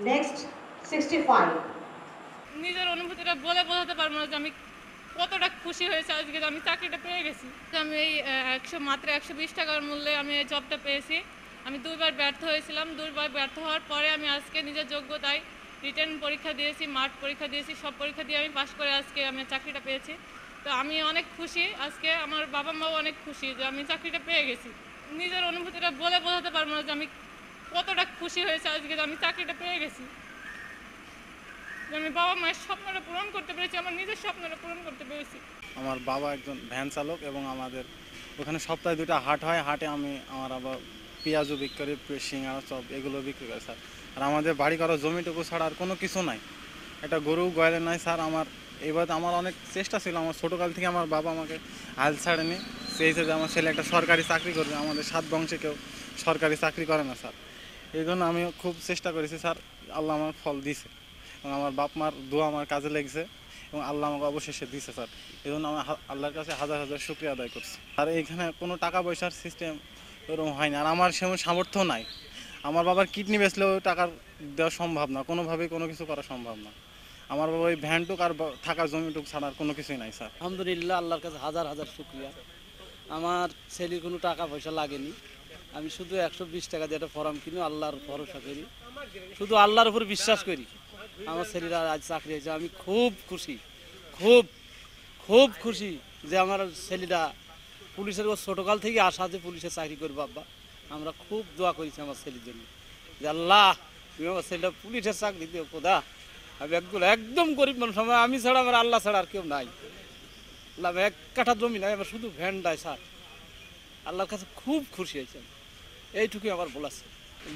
Next, 65. নিজের অনুভূতিটা বলে বোঝাতে পারবো না যে আমি কতটা খুশি হয়েছে আজকে যে আমি চাকরিটা পেয়ে গেছি। আমি এই মাত্র 120 টাকার মূল্যে আমি এই জবটা পেয়েছি। আমি দুইবার ব্যর্থ হয়েছিলাম। দুইবার ব্যর্থ হওয়ার পরে আমি আজকে নিজের যোগ্যতায় রিটেন পরীক্ষা দিয়েছি, মাঠ পরীক্ষা দিয়েছি, সব পরীক্ষা দিয়ে আমি পাশ করে আজকে আমি চাকরিটা পেয়েছি। তো আমি অনেক খুশি আজকে, আমার বাবা মাও অনেক খুশি যে আমি চাকরিটা পেয়ে গেছি। নিজের অনুভূতিটা বলে বোঝাতে পারবো না যে আমি কতটা খুশি হয়েছে আজকে যে আমি চাকরিটা পেয়ে গেছি। আমি বাবা মায়ের স্বপ্নটা পূরণ করতে পেরেছি, আমার নিজের স্বপ্নটা পূরণ করতে পেরেছি। আমার বাবা একজন ভ্যান চালক এবং আমাদের ওখানে সপ্তাহে 2টা হাট হয়। হাটে আমি আমার আবার পেঁয়াজও বিক্রি করি, সিঙ্গাড়া চপ এগুলো বিক্রি করি স্যার। আর আমাদের বাড়ি করা জমিটুকু ছাড়া আর কোনো কিছু নাই, একটা গরু গয়লে নাই স্যার। এবার আমার অনেক চেষ্টা ছিল, আমার ছোটোকাল থেকে আমার বাবা আমাকে হাল ছাড়েনি, সেই হিসেবে আমার ছেলে একটা সরকারি চাকরি করবে। আমাদের 7 বংশে কেউ সরকারি চাকরি করে না স্যার। এই জন্য আমি খুব চেষ্টা করেছি স্যার, আল্লাহ আমার ফল দিছে এবং আমার বাপ মার দোয়া আমার কাজে লেগেছে এবং আল্লাহ আমাকে অবশেষে দিছে স্যার। এই জন্য আমি আল্লাহর কাছে হাজার হাজার শুকরিয়া আদায় করছি। আর এইখানে কোনো টাকা পয়সার সিস্টেম এরকম হয়নি, আর আমার সেমন সামর্থ্য নাই। আমার বাবার কিডনি বেচলেও টাকার দেওয়া সম্ভব না, কোনোভাবেই কোনো কিছু করা সম্ভব না। আমার বাবা ওই ভ্যানটুক আর থাকার জমিটুক ছাড়া আর কোনো কিছুই নাই স্যার। আলহামদুলিল্লাহ, আল্লাহর কাছে হাজার হাজার শুকরিয়া। আমার ছেলের কোনো টাকা পয়সা লাগেনি, আমি শুধু 120 টাকা দিয়ে একটা ফর্ম কিনে আল্লাহর ভরসা করি, শুধু আল্লাহর উপর বিশ্বাস করি। আমার ছেলেরা আজ চাকরি হয়েছে, আমি খুব খুশি, খুব খুব খুশি যে আমার ছেলেরা পুলিশের ছোটোকাল থেকে আশা যে পুলিশের চাকরি করবো। আব্বা আমরা খুব দোয়া করেছি আমার ছেলের জন্য যে আল্লাহ তুমি আমার ছেলেটা পুলিশের চাকরি দিও খোদা। আমি একদম গরিব মানুষ, আমি ছাড়া আমার আল্লাহ ছাড়া আর কেউ নাই। আল্লাহ 1 কাঠা জমি নাই, আমার শুধু ভ্যানটাই স্যার। আল্লাহর কাছে খুব খুশি হয়েছেন, এইটুকুই আমার বলাছে।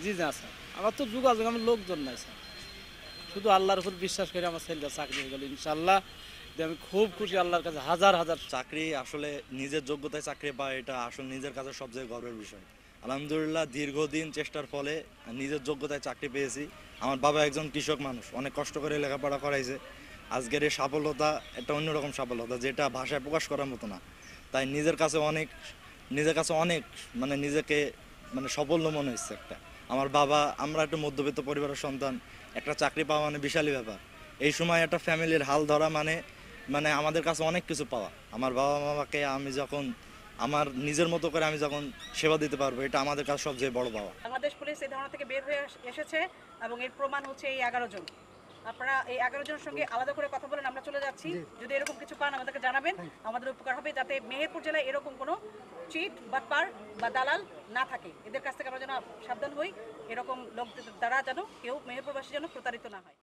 জি না স্যার, আমার তো যোগাযোগ আমার লোকজন নাই স্যার, শুধু আল্লাহর উপর বিশ্বাস করে আমার ছেলেটা চাকরি হয়ে গেল ইনশাল্লাহ। আমি খুব খুশি, আল্লাহর কাছে হাজার হাজার। চাকরি আসলে নিজের যোগ্যতায় চাকরি পাওয়া এটা আসলে নিজের কাছে সবচেয়ে গর্বের বিষয়। আলহামদুলিল্লাহ, দীর্ঘদিন চেষ্টার ফলে নিজের যোগ্যতায় চাকরি পেয়েছি। আমার বাবা একজন কৃষক মানুষ, অনেক কষ্ট করে লেখাপড়া করাইছে। আজকের এই সাফল্যতা একটা অন্যরকম সাফল্যতা, যেটা ভাষায় প্রকাশ করার মতো না। তাই নিজের কাছে অনেক মানে নিজেকে মানে সাফল্য মনে হচ্ছে একটা। আমার বাবা, আমরা একটা মধ্যবিত্ত পরিবারের সন্তান, একটা চাকরি পাওয়া মানে বিশালই ব্যাপার। এই সময় একটা ফ্যামিলির হাল ধরা মানে মানে আমাদের কাছে অনেক কিছু পাওয়া। আমার বাবা মামাকে আমি যখন আমার নিজের মতো করে আমি যখন সেবা দিতে পারবো, এটা আমাদের কাছে সবচেয়ে বড় পাওয়া। বাংলাদেশ পুলিশ এই ধারণা থেকে বের হয়ে এসেছে এবং এর প্রমাণ হচ্ছে এই 11 জন। আপনারা এই 11 জনের সঙ্গে আলাদা করে কথা বলেন, আমরা চলে যাচ্ছি। যদি এরকম কিছু পান আমাদেরকে জানাবেন, আমাদের উপকার হবে, যাতে মেহেরপুর জেলায় এরকম কোনো চিট বাটপার বা দালাল না থাকে। এদের কাছ থেকে আমরা যেন সাবধান হই, এরকম লোকদের দ্বারা যেন কেউ মেহেরপুরবাসী যেন প্রতারিত না হয়।